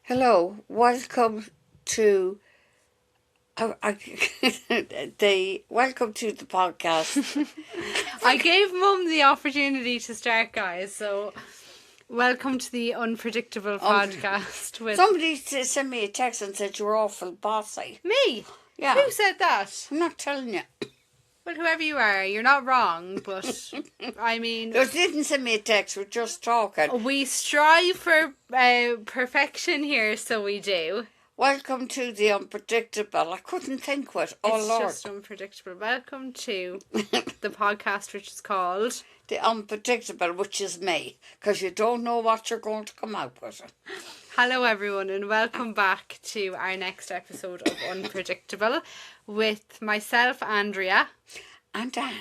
Hello, welcome to welcome to the podcast. I gave Mum the opportunity to start, guys, so welcome to the Unpredictable podcast with Somebody sent me a text and said you're awful bossy. me. Yeah, Who said that? I'm not telling you. Well, whoever you are, you're not wrong, but I mean, They didn't send me a text. We're just talking. we strive for perfection here, so we do. Welcome to the unpredictable. I couldn't think what. Oh It's Lord, just unpredictable. Welcome to the podcast, which is called the unpredictable, which is me, because you don't know what you're going to come out with. Hello everyone and welcome back to our next episode of Unpredictable with myself, Andrea. And Ann.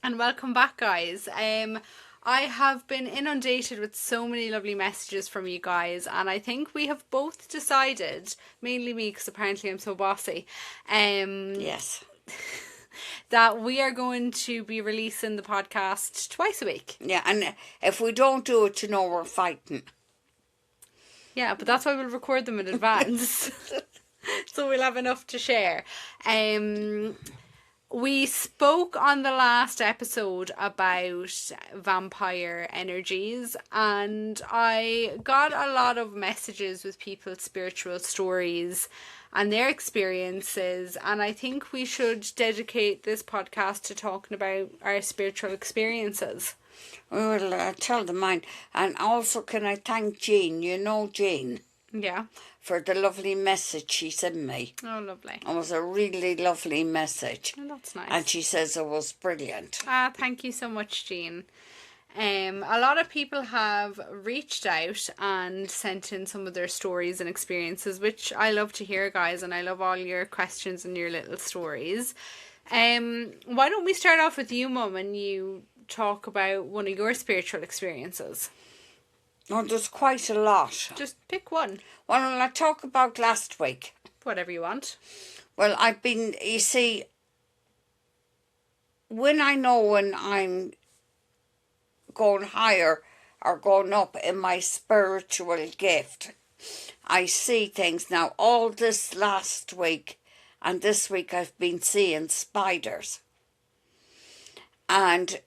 And welcome back, guys. I have been inundated with so many lovely messages from you guys, and I think we have both decided, mainly me because apparently I'm so bossy, Yes. that we are going to be releasing the podcast twice a week. Yeah, and if we don't do it, you know we're fighting. Yeah, but that's why we'll record them in advance. So we'll have enough to share. We spoke on the last episode about vampire energies, and I got a lot of messages with people's spiritual stories and their experiences, and I think we should dedicate this podcast to talking about our spiritual experiences. We will tell them mine. And also, can I thank Jean? You know Jean, Yeah. for the lovely message she sent me. Oh, lovely. It was a really lovely message. Oh, that's nice. And she says it was brilliant. Thank you so much, Jean. A lot of people have reached out and sent in some of their stories and experiences, which I love to hear, guys, and I love all your questions and your little stories. Why don't we start off with you, Mum, and you talk about one of your spiritual experiences? Oh, there's quite a lot. Just pick one. Well, I talk about last week. Whatever you want. Well, you see, when I'm going higher or going up in my spiritual gift, I see things. Now, all this last week and this week I've been seeing spiders. And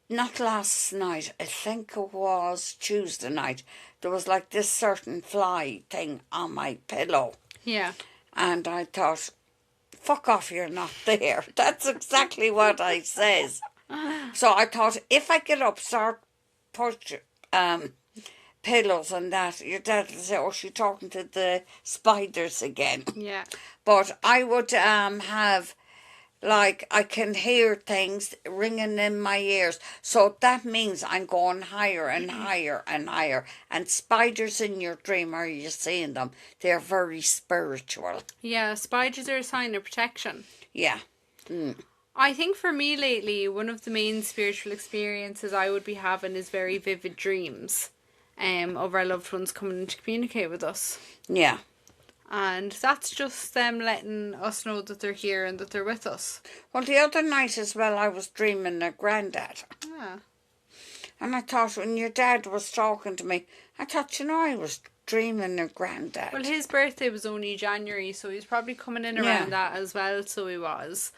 not last night, I think it was Tuesday night, there was like this certain fly thing on my pillow. Yeah. And I thought, fuck off, you're not there. That's exactly what I says. So I thought, if I get up, start push pillows and that, your dad will say, oh, she's talking to the spiders again. Yeah. But I would have, like, I can hear things ringing in my ears. So that means I'm going higher and higher and higher. And spiders in your dream, are you seeing them? They're very spiritual. Yeah, spiders are a sign of protection. Yeah. I think for me lately, one of the main spiritual experiences I would be having is very vivid dreams of our loved ones coming to communicate with us. Yeah. And that's just them letting us know that they're here and that they're with us. Well, the other night as well, I was dreaming of Grandad. Yeah. And I thought, when your dad was talking to me, I thought, I was dreaming of Grandad. Well, his birthday was only January, so he's probably coming in around that as well, so he was.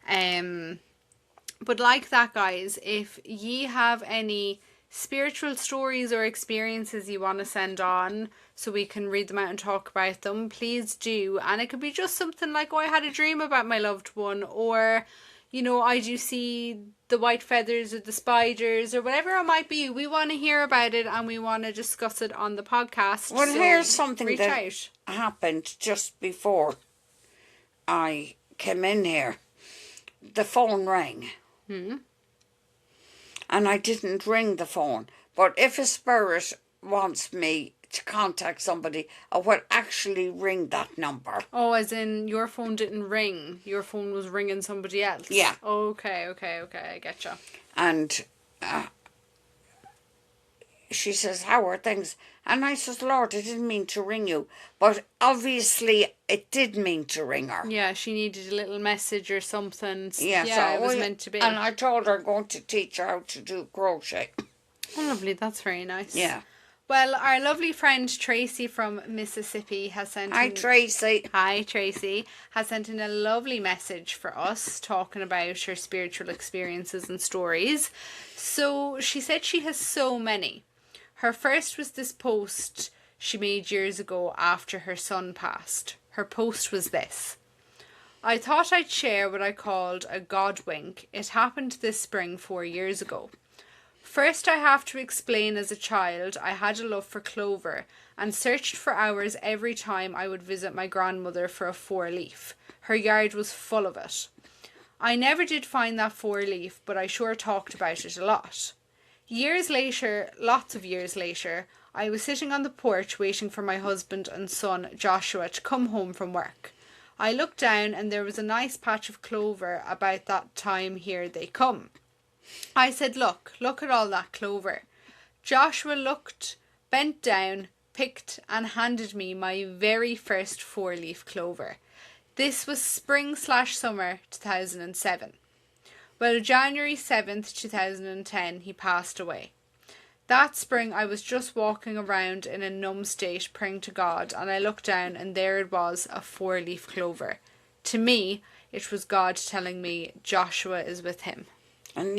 But like that, guys, if ye have any spiritual stories or experiences you want to send on so we can read them out and talk about them, please do. And it could be just something like, oh, I had a dream about my loved one, or, I do see the white feathers or the spiders or whatever it might be. We want to hear about it and we want to discuss it on the podcast. Well, so here's something reach that out. happened just before I came in here. The phone rang. And I didn't ring the phone. But if a spirit wants me to contact somebody, I will actually ring that number. Oh, as in your phone didn't ring. Your phone was ringing somebody else. Yeah. Okay, I getcha. And she says, how are things? And I says, Lord, I didn't mean to ring you. But obviously it did mean to ring her. Yeah, she needed a little message or something. Yeah, it was meant to be. And I told her I'm going to teach her how to do crochet. Oh, lovely. That's very nice. Yeah. Well, our lovely friend Tracy from Mississippi has sent Hi, in... Tracy. Hi, Tracy. Has sent in a lovely message for us talking about her spiritual experiences and stories. So she said she has so many. Her first was this post she made years ago after her son passed. Her post was this: I thought I'd share what I called a God wink. It happened this spring 4 years ago. First, I have to explain as a child I had a love for clover and searched for hours every time I would visit my grandmother for a 4-leaf. Her yard was full of it. I never did find that 4-leaf, but I sure talked about it a lot. Years later, lots of years later, I was sitting on the porch waiting for my husband and son, Joshua, to come home from work. I looked down and there was a nice patch of clover about that time here they come. I said, look at all that clover. Joshua looked, bent down, picked and handed me my very first 4-leaf clover. This was spring/summer 2007. Well, January 7th, 2010, he passed away. That spring I was just walking around in a numb state praying to God, and I looked down and there it was, a 4-leaf clover. To me, it was God telling me Joshua is with him. And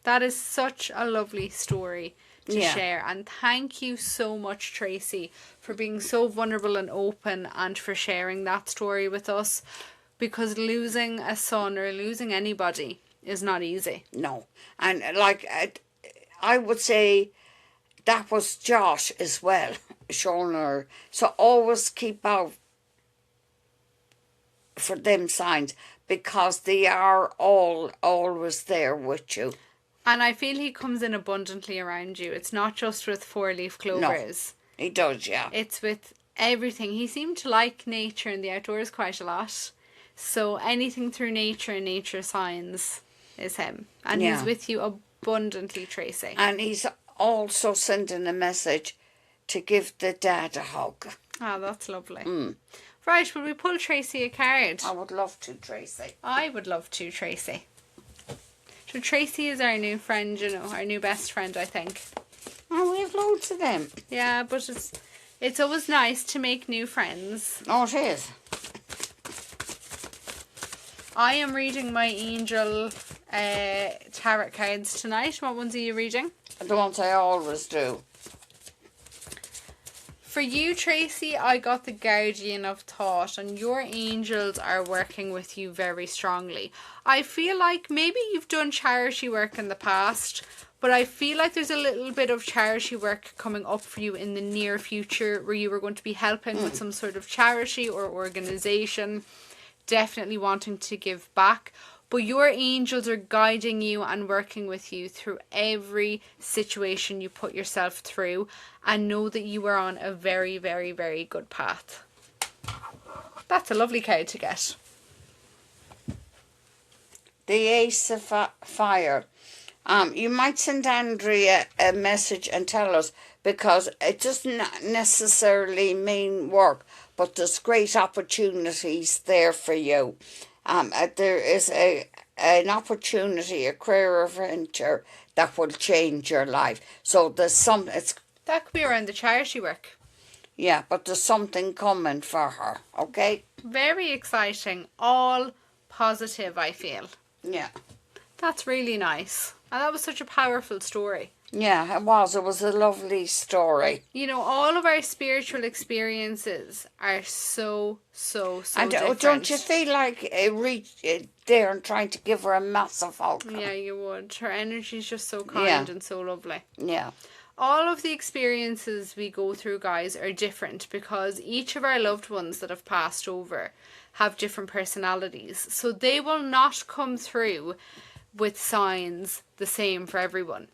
That is such a lovely story to Yeah. share. And thank you so much, Tracy, for being so vulnerable and open and for sharing that story with us. Because losing a son or losing anybody is not easy. No. And I would say that was Josh as well, showing her. So always keep out for them signs, because they are all always there with you. And I feel he comes in abundantly around you. It's not just with 4-leaf clovers. No, he does, yeah. It's with everything. He seemed to like nature and the outdoors quite a lot. So anything through nature and nature signs is him. And Yeah. he's with you abundantly, Tracy. And he's also sending a message to give the dad a hug. Ah, that's lovely. Right, will we pull Tracy a card? I would love to, Tracy. I would love to, Tracy. So Tracy is our new friend, you know, our new best friend, I think. Oh, we have loads of them. Yeah, but it's always nice to make new friends. Oh, it is. I am reading my angel tarot cards tonight. What ones are you reading? The ones I always do. For you, Tracy, I got the Guardian of Thought, and your angels are working with you very strongly. I feel like maybe you've done charity work in the past, but I feel like there's a little bit of charity work coming up for you in the near future where you were going to be helping with some sort of charity or organisation, definitely wanting to give back. But your angels are guiding you and working with you through every situation you put yourself through, and know that you are on a very, very, very good path. That's a lovely card to get. The Ace of Fire. You might send Andrea a message and tell us, because it doesn't necessarily mean work, but there's great opportunities there for you. There is an opportunity, a career adventure that will change your life. So there's That could be around the charity work. yeah, but there's something coming for her, okay? Very exciting. All positive, I feel. Yeah. That's really nice. And that was such a powerful story. Yeah, it was. It was a lovely story. You know, all of our spiritual experiences are so And different. don't you feel like reach there and trying to give her a massive hug? Yeah, you would. Her energy is just so kind and so lovely. Yeah. All of the experiences we go through, guys, are different because each of our loved ones that have passed over have different personalities. So they will not come through with signs the same for everyone.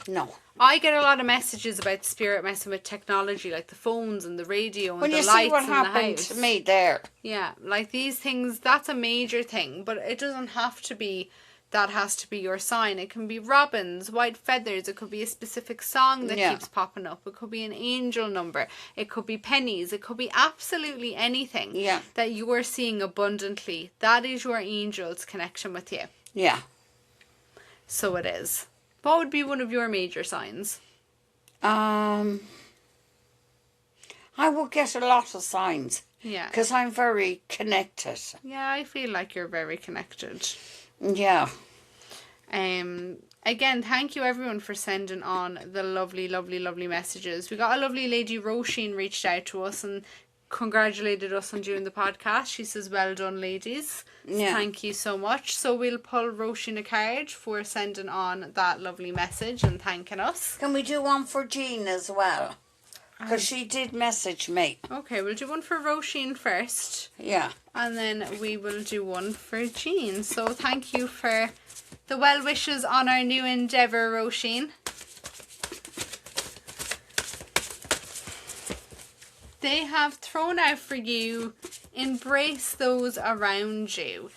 No. I get a lot of messages about spirit messing with technology, like the phones and the radio and When the you lights see what in the happened house. to me there. Yeah, like these things, that's a major thing, but it doesn't have to be that has to be your sign. It can be robins, white feathers, it could be a specific song that keeps popping up, it could be an angel number, it could be pennies, it could be absolutely anything that you are seeing abundantly. That is your angel's connection with you. Yeah. So it is. What would be one of your major signs? I will get a lot of signs Yeah. because I'm very connected. Yeah, I feel like you're very connected. Yeah. Again, thank you everyone for sending on the lovely, lovely, lovely messages. We got a lovely lady, Roisin, reached out to us and congratulated us on doing the podcast. She says, well done, ladies. Yeah. Thank you so much. So we'll pull Roisin a card for sending on that lovely message and thanking us. Can we do one for Jean as well? Because she did message me. Okay, we'll do one for Roisin first. Yeah. And then we will do one for Jean. So thank you for the well wishes on our new endeavour, Roisin. They have thrown out for you, embrace those around you.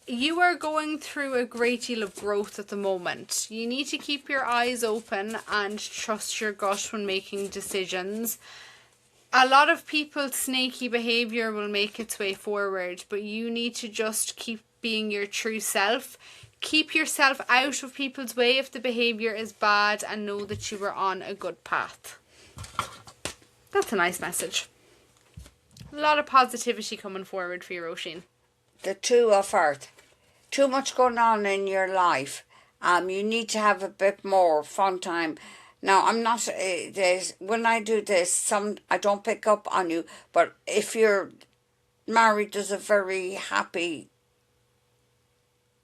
You are going through a great deal of growth at the moment. You need to keep your eyes open and trust your gut when making decisions. A lot of people's snaky behaviour will make its way forward, but you need to just keep being your true self. Keep yourself out of people's way if the behaviour is bad and know that you are on a good path. That's a nice message. A lot of positivity coming forward for you, Roisin. The two of Earth. Too much going on in your life. You need to have a bit more fun time. Now, I'm not, when I do this, I don't pick up on you, but if you're married, there's a very happy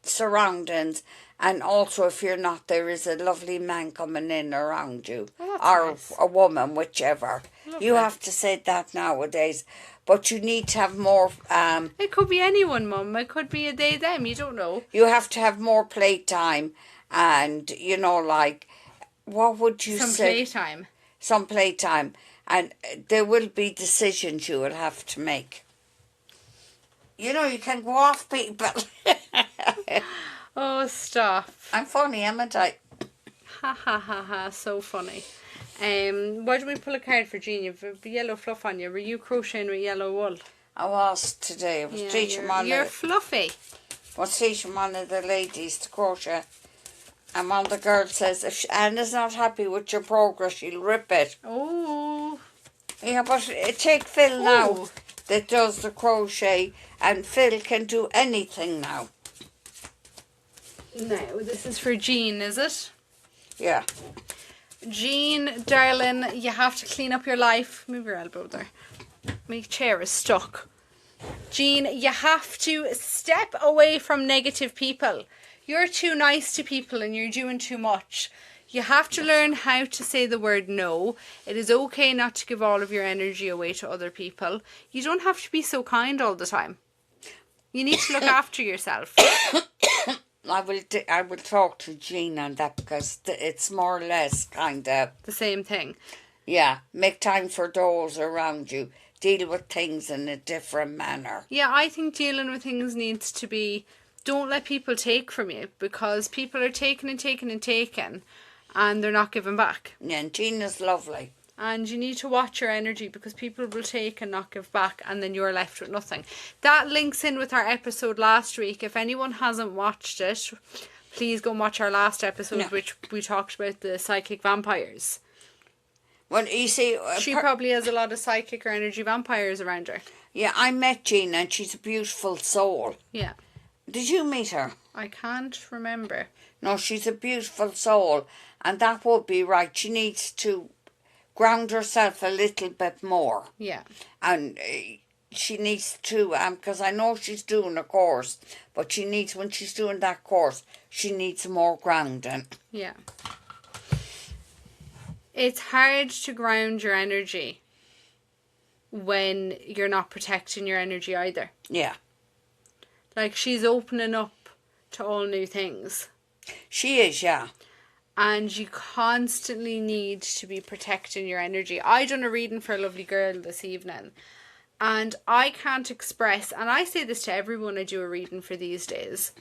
surroundings, and also if you're not, there is a lovely man coming in around you, or nice. a woman, whichever. Lovely. You have to say that nowadays, but you need to have more, It could be anyone, Mum. It could be a they, them. You don't know. you have to have more playtime, and, like, what would you Some say? playtime. Some playtime, and there will be decisions you will have to make. You can go off people. Oh, stop. I'm funny, haven't I? Ha ha ha ha. So funny. Why do we pull a card for Jean? You've yellow fluff on you. Were you crocheting with yellow wool? I was today. I was teaching one you're of fluffy. one of the ladies to crochet, and one of the girls says, if Anna's not happy with your progress, she'll rip it. Oh. Yeah, but take Phil now Oh. that does the crochet, and Phil can do anything now. No, this is for Jean, is it? Yeah. Jean, darling, you have to clean up your life. Move your elbow there. My chair is stuck. Jean, you have to step away from negative people. You're too nice to people and you're doing too much. You have to learn how to say the word no. It is okay not to give all of your energy away to other people. You don't have to be so kind all the time. You need to look after yourself. I will talk to Jean on that, because it's more or less kind of, The same thing. yeah, make time for those around you. Deal with things in a different manner. Yeah, I think dealing with things needs to be, don't let people take from you, because people are taking and taking and taking and they're not giving back. Yeah, and Jean is lovely. And you need to watch your energy, because people will take and not give back and then you're left with nothing. That links in with our episode last week. If anyone hasn't watched it, please go and watch our last episode, which we talked about the psychic vampires. Well, you see, She probably has a lot of psychic or energy vampires around her. yeah, I met Jean and she's a beautiful soul. Yeah. Did you meet her? I can't remember. No, she's a beautiful soul, and that would be right. She needs to ground herself a little bit more. Yeah. And she needs to, because I know she's doing a course, but she needs, when she's doing that course, she needs more grounding. Yeah. It's hard to ground your energy when you're not protecting your energy either. Yeah. Like, she's opening up to all new things. She is, yeah. And you constantly need to be protecting your energy. I done a reading for a lovely girl this evening. And I can't express, and I say this to everyone I do a reading for these days.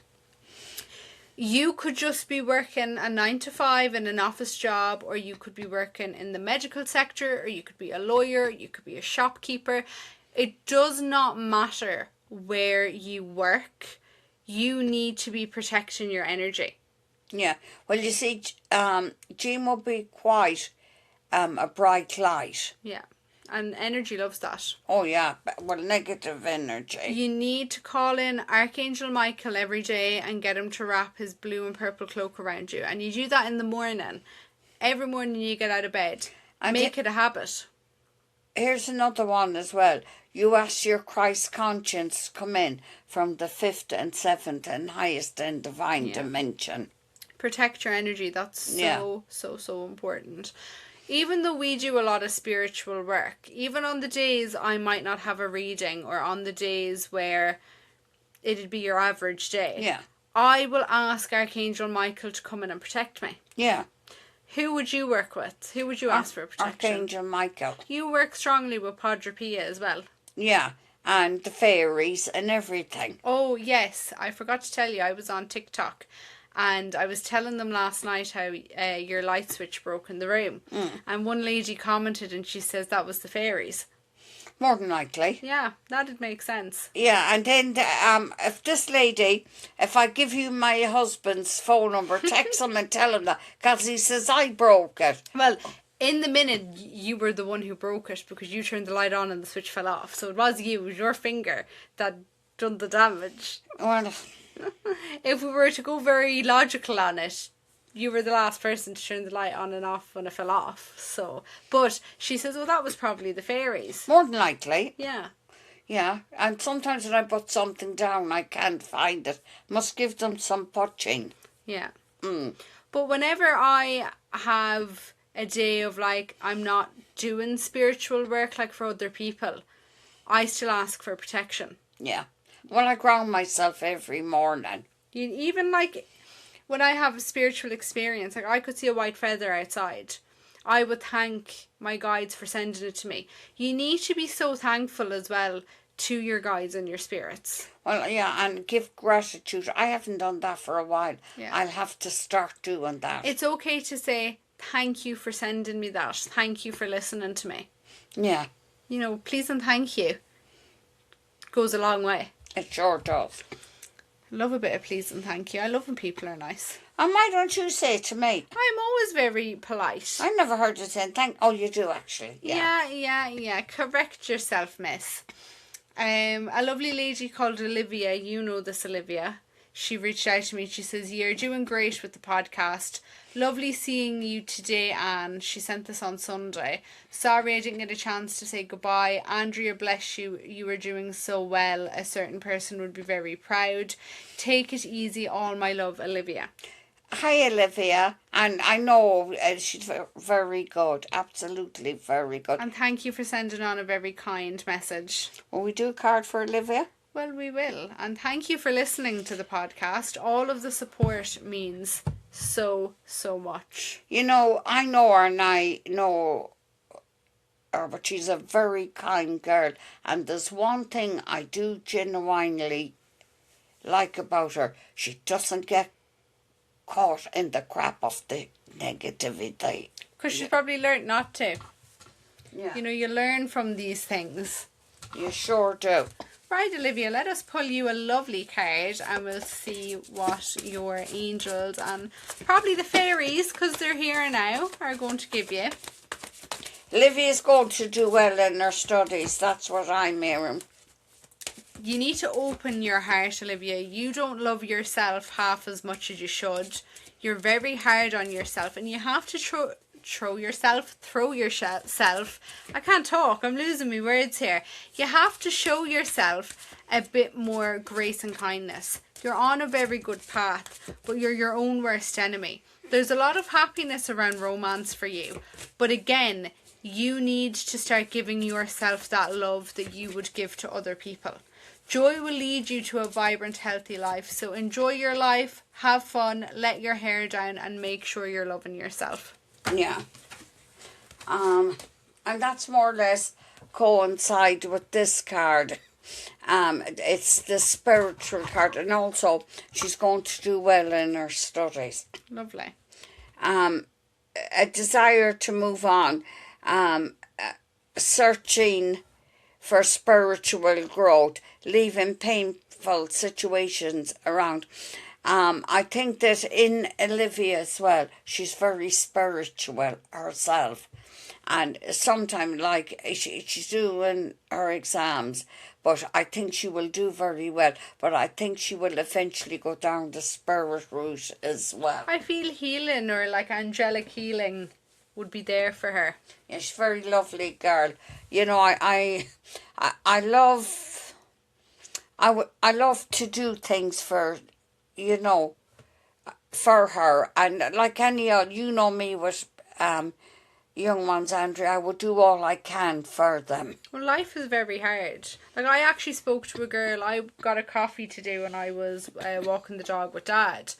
You could just be working a 9-to-5 in an office job, or you could be working in the medical sector, or you could be a lawyer, you could be a shopkeeper. It does not matter where you work. You need to be protecting your energy. Yeah. Well, you see, Jean will be quite a bright light. Yeah. And energy loves that. Oh, yeah. Well, negative energy. You need to call in Archangel Michael every day and get him to wrap his blue and purple cloak around you. And you do that in the morning. Every morning you get out of bed. And Make it a habit. Here's another one as well. You ask your Christ conscience come in from the 5th and 7th and highest and divine dimension. Protect your energy. That's so important. Even though we do a lot of spiritual work, even on the days I might not have a reading or on the days where it'd be your average day, I will ask Archangel Michael to come in and protect me. Yeah. Who would you work with? Who would you ask for protection? Archangel Michael. You work strongly with Padre Pia as well. Yeah, and the fairies and everything. Oh, yes. I forgot to tell you, I was on TikTok and I was telling them last night how your light switch broke in the room. And one lady commented and she says that was the fairies. More than likely. Yeah, that'd make sense. Yeah, and then if this lady, if I give you my husband's phone number, text him and tell him that, because he says I broke it. Well, in the minute, you were the one who broke it because you turned the light on and the switch fell off. So it was you, it was your finger that done the damage. Well, if we were to go very logical on it, you were the last person to turn the light on and off when it fell off. So, but she says, that was probably the fairies. More than likely. Yeah. Yeah, and sometimes when I put something down, I can't find it. Must give them some punching. Yeah. But whenever I have a day of I'm not doing spiritual work like for other people, I still ask for protection. Yeah. Well, I ground myself every morning. Even when I have a spiritual experience, I could see a white feather outside, I would thank my guides for sending it to me. You need to be so thankful as well to your guides and your spirits. Well, yeah, and give gratitude. I haven't done that for a while. Yeah. I'll have to start doing that. It's okay to say, thank you for sending me that. Thank you for listening to me. Yeah. Please and thank you. Goes a long way. It sure does. I love a bit of please and thank you. I love when people are nice. And why don't you say it to me? I'm always very polite. I never heard it saying thank. Oh, you do actually. Yeah. Correct yourself, miss. A lovely lady called Olivia, you know this Olivia. She reached out to me. She says, you're doing great with the podcast. Lovely seeing you today, Anne. She sent this on Sunday. Sorry I didn't get a chance to say goodbye. Andrea, bless you. You were doing so well. A certain person would be very proud. Take it easy, all my love, Olivia. Hi, Olivia. And I know she's very good. Absolutely very good. And thank you for sending on a very kind message. Will we do a card for Olivia? Well, we will. And thank you for listening to the podcast. All of the support means so much. I know her and I know her, but she's a very kind girl. And there's one thing I do genuinely like about her. She doesn't get caught in the crap of the negativity. Because she's probably learnt not to. Yeah. You learn from these things. You sure do. Right, Olivia, let us pull you a lovely card and we'll see what your angels and probably the fairies, because they're here now, are going to give you. Olivia's going to do well in her studies. That's what I'm hearing. You need to open your heart, Olivia. You don't love yourself half as much as you should. You're very hard on yourself and you have to throw yourself. I can't talk. I'm losing my words here. You have to show yourself a bit more grace and kindness. You're on a very good path, but you're your own worst enemy. There's a lot of happiness around romance for you, but again, you need to start giving yourself that love that you would give to other people. Joy will lead you to a vibrant, healthy life. So enjoy your life, have fun, let your hair down, and make sure you're loving yourself. Yeah. And that's more or less coincide with this card. It's the spiritual card, and also she's going to do well in her studies. Lovely. A desire to move on. Searching for spiritual growth, leaving painful situations around. I think that in Olivia as well, she's very spiritual herself. And sometime, like, she's doing her exams, but I think she will do very well. But I think she will eventually go down the spirit route as well. I feel healing or like angelic healing would be there for her. Yeah, she's a very lovely girl. You know, I love, I love to do things for, you know, for her. And like any other, you know me with young ones, Andrea, I would do all I can for them. Well, life is very hard. Like, I actually spoke to a girl. I got a coffee today when I was walking the dog with Dad.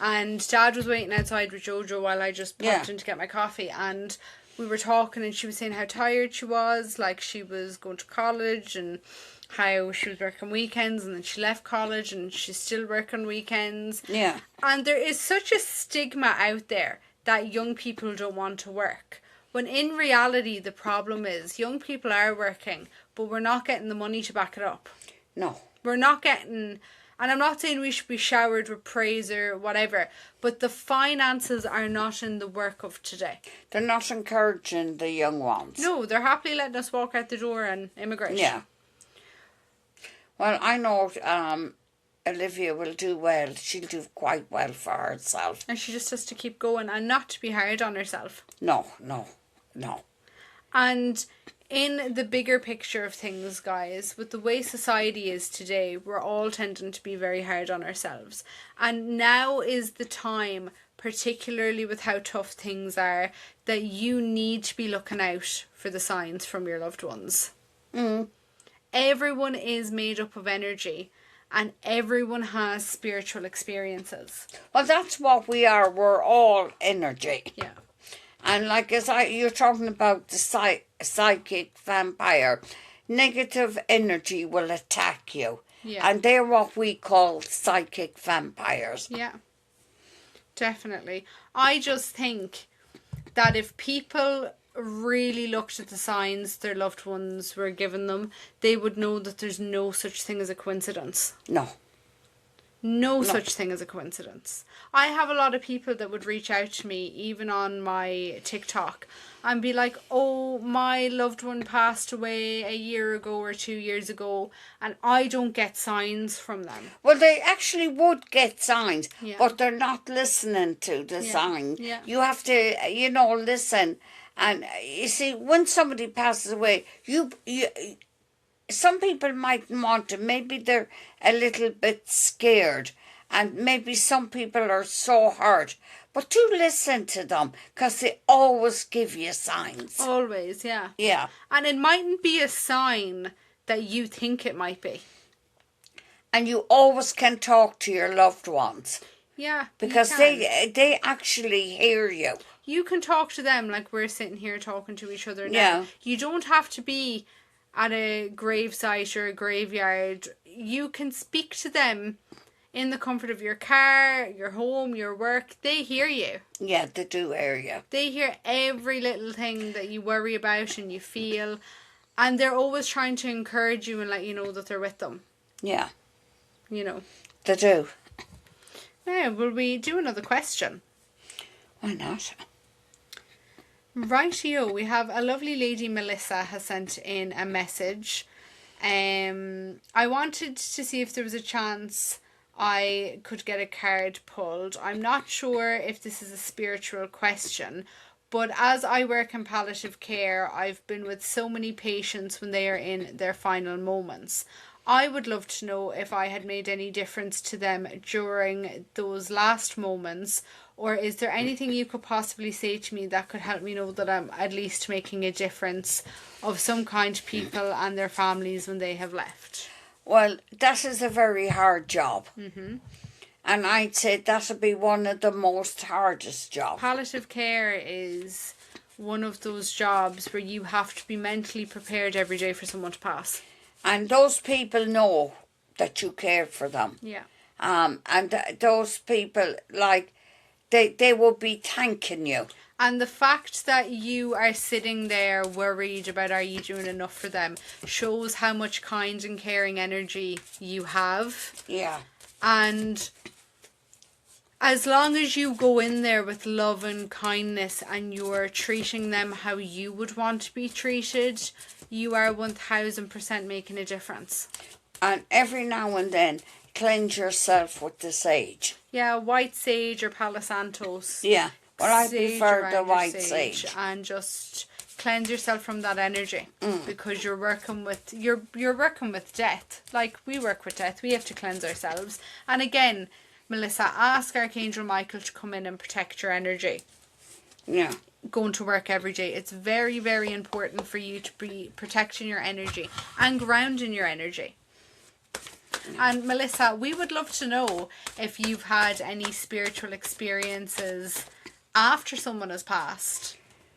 And Dad was waiting outside with Jojo while I just popped in to get my coffee. And we were talking and she was saying how tired she was. Like, she was going to college and how she was working weekends and then she left college and she's still working weekends. Yeah. And there is such a stigma out there that young people don't want to work. When in reality, the problem is young people are working, but we're not getting the money to back it up. No. We're not getting, and I'm not saying we should be showered with praise or whatever, but the finances are not in the work of today. They're not encouraging the young ones. No, they're happily letting us walk out the door and immigrate. Yeah. Well, I know Olivia will do well. She'll do quite well for herself. And she just has to keep going and not to be hard on herself. No. And in the bigger picture of things, guys, with the way society is today, we're all tending to be very hard on ourselves. And now is the time, particularly with how tough things are, that you need to be looking out for the signs from your loved ones. Everyone is made up of energy. And everyone has spiritual experiences. Well, that's what we are. We're all energy. Yeah. And like you're talking about the psychic vampire, negative energy will attack you. Yeah. And they're what we call psychic vampires. Yeah. Definitely. I just think that if people really looked at the signs their loved ones were giving them, they would know that there's no such thing as a coincidence. No such thing as a coincidence. I have a lot of people that would reach out to me, even on my TikTok, and be like, oh, my loved one passed away a year ago or 2 years ago, and I don't get signs from them. Well, they actually would get signs, Yeah. but they're not listening to the sign. Yeah. You have to, listen. And you see, when somebody passes away, some people mightn't want to. Maybe they're a little bit scared. And maybe some people are so hurt. But do listen to them, because they always give you signs. Always, yeah. Yeah. And it mightn't be a sign that you think it might be. And you always can talk to your loved ones. Yeah. Because they actually hear you. You can talk to them like we're sitting here talking to each other now. Yeah. You don't have to be at a gravesite or a graveyard. You can speak to them in the comfort of your car, your home, your work. They hear you. Yeah, they do hear you. They hear every little thing that you worry about and you feel. And they're always trying to encourage you and let you know that they're with them. Yeah. You know. They do. Now, will we do another question? Why not? Rightio, we have a lovely lady, Melissa, has sent in a message. I wanted to see if there was a chance I could get a card pulled. I'm not sure if this is a spiritual question, but as I work in palliative care, I've been with so many patients when they are in their final moments. I would love to know if I had made any difference to them during those last moments, or is there anything you could possibly say to me that could help me know that I'm at least making a difference of some kind to people and their families when they have left? Well, that is a very hard job. Mm-hmm. And I'd say that would be one of the most hardest jobs. Palliative care is one of those jobs where you have to be mentally prepared every day for someone to pass. And those people know that you care for them. Yeah. And those people, like, they will be thanking you. And the fact that you are sitting there worried about are you doing enough for them shows how much kind and caring energy you have. Yeah. And As long as you go in there with love and kindness and you're treating them how you would want to be treated, you are 1000% making a difference. And every now and then, cleanse yourself with the sage. Yeah, white sage or Palo Santos. Yeah. Well, I Sage prefer around the your white sage. and just cleanse yourself from that energy because you're working with you're working with death. Like we work with death, we have to cleanse ourselves. And again, Melissa, ask Archangel Michael to come in and protect your energy. Yeah. Going to work every day, it's very, very important for you to be protecting your energy and grounding your energy. And Melissa, we would love to know if you've had any spiritual experiences after someone has passed.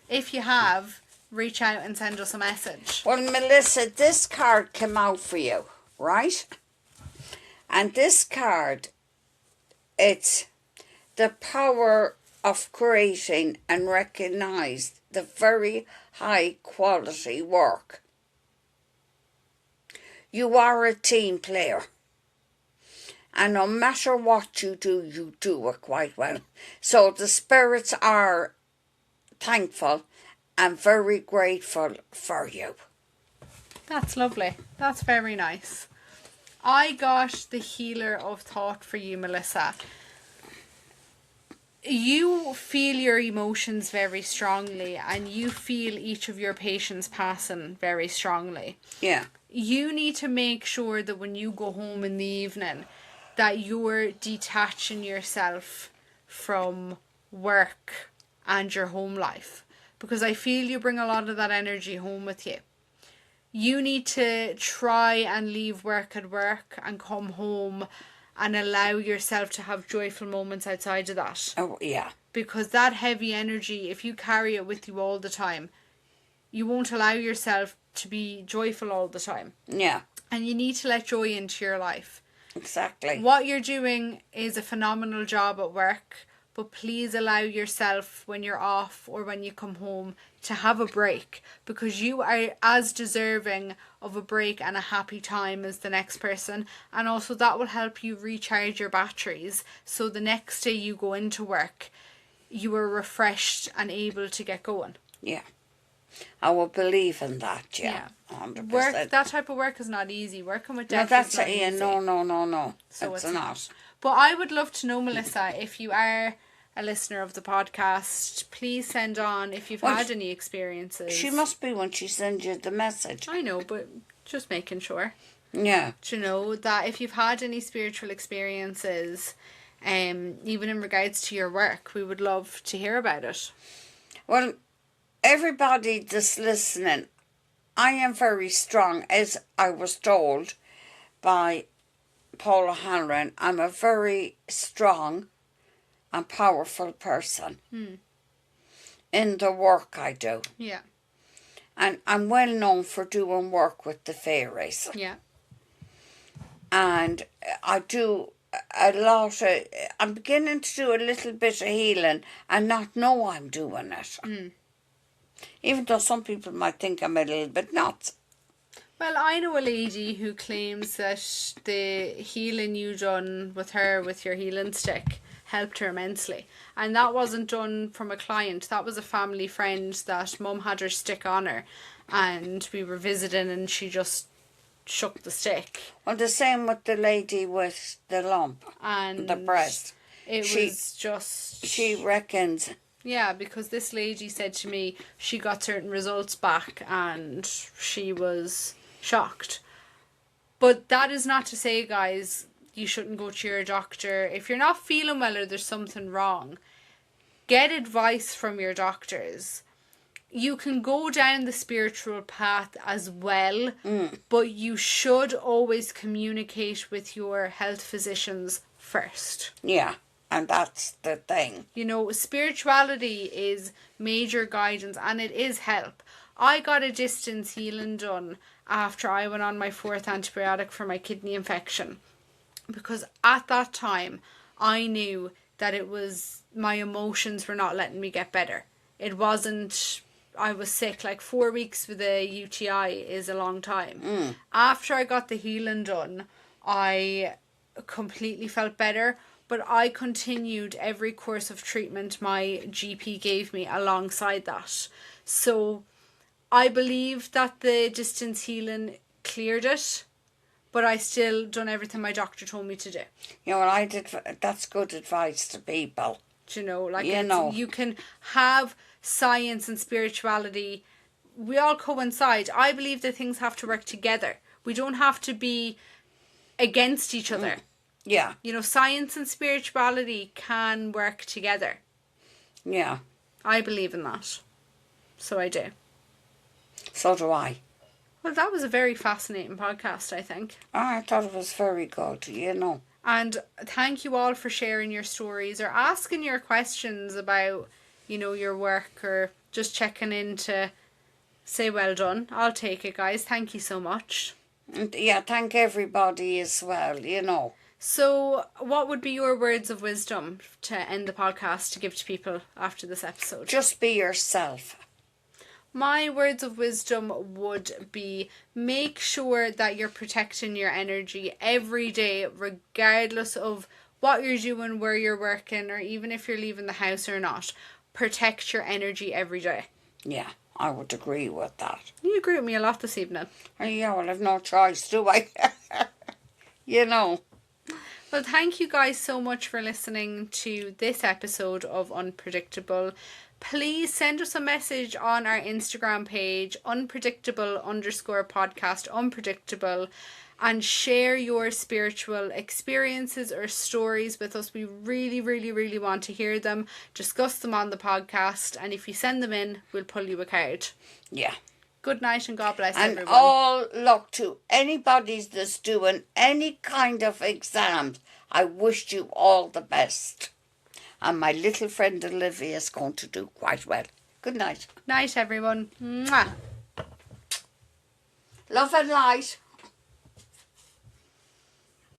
If you have, reach out and send us a message. Well, Melissa, this card came out for you, right? And this card, it's the power of creating and recognize the very high quality work. You are a team player. And no matter what you do it quite well. So the spirits are thankful and very grateful for you. That's lovely. That's very nice. I got the healer of thought for you, Melissa. You feel your emotions very strongly and you feel each of your patients passing very strongly. Yeah. You need to make sure that when you go home in the evening that you're detaching yourself from work and your home life, because I feel you bring a lot of that energy home with you. You need to try and leave work at work and come home and allow yourself to have joyful moments outside of that. Oh, yeah. Because that heavy energy, if you carry it with you all the time, you won't allow yourself to be joyful all the time. Yeah. And you need to let joy into your life. Exactly. What you're doing is a phenomenal job at work, but please allow yourself when you're off or when you come home to have a break, because you are as deserving of a break and a happy time as the next person. And also that will help you recharge your batteries, so the next day you go into work, you are refreshed and able to get going. Yeah. I will believe in that, yeah. 100%. Work, that type of work is not easy. Working with death No, that's is not yeah, easy. no. So it's not. not. But I would love to know, Melissa, if you are a listener of the podcast, please send on if you've had any experiences. She must be when she sends you the message. I know, but just making sure. Yeah. To know that if you've had any spiritual experiences, even in regards to your work, we would love to hear about it. Well, everybody that's listening, I am very strong, as I was told by Paula Hanlon. I'm a very strong and powerful person in the work I do. Yeah. And I'm well known for doing work with the fairies. Yeah. And I do a lot of, I'm beginning to do a little bit of healing and not know I'm doing it. Even though some people might think I'm a little bit nuts. Well, I know a lady who claims that the healing you done with her with your healing stick helped her immensely. And that wasn't done from a client. That was a family friend that mum had her stick on her. And we were visiting and she just shook the stick. Well, the same with the lady with the lump And the breast. She reckons. Yeah, because this lady said to me she got certain results back and she was shocked. But that is not to say, guys, you shouldn't go to your doctor. If you're not feeling well or there's something wrong, get advice from your doctors. You can go down the spiritual path as well, but you should always communicate with your health physicians first. Yeah. And that's the thing. You know, spirituality is major guidance and it is help. I got a distance healing done after I went on my 4th antibiotic for my kidney infection. Because at that time, I knew that it was my emotions were not letting me get better. It wasn't, I was sick. Like 4 weeks with a UTI is a long time. After I got the healing done, I completely felt better. but I continued every course of treatment my GP gave me alongside that. So I believe that the distance healing cleared it, but I still done everything my doctor told me to do. You know, and I did. That's good advice to people. Do you know, like, You know. you can have science and spirituality. We all coincide. I believe that things have to work together. We don't have to be against each other. Yeah. You know, science and spirituality can work together. Yeah. I believe in that. So I do. So do I. Well, that was a very fascinating podcast, I think. I thought it was very good, you know. And thank you all for sharing your stories or asking your questions about, you know, your work, or just checking in to say well done. I'll take it, guys. Thank you so much. And yeah, thank everybody as well, you know. So, what would be your words of wisdom to end the podcast to give to people after this episode? Just be yourself. My words of wisdom would be, make sure that you're protecting your energy every day, regardless of what you're doing, where you're working, or even if you're leaving the house or not. Protect your energy every day. Yeah, I would agree with that. You agree with me a lot this evening. Yeah, well, I've no choice, do I? You know. Well, thank you guys so much for listening to this episode of Unpredictable. Please send us a message on our Instagram page, unpredictable_podcast, unpredictable, and share your spiritual experiences or stories with us. We really, really, really want to hear them, discuss them on the podcast, and if you send them in, we'll pull you a card. Yeah. Good night and God bless And everyone. all luck to anybody that's doing any kind of exams. I wish you all the best. And my little friend Olivia is going to do quite well. Good night. Night, everyone. Mwah. Love and light.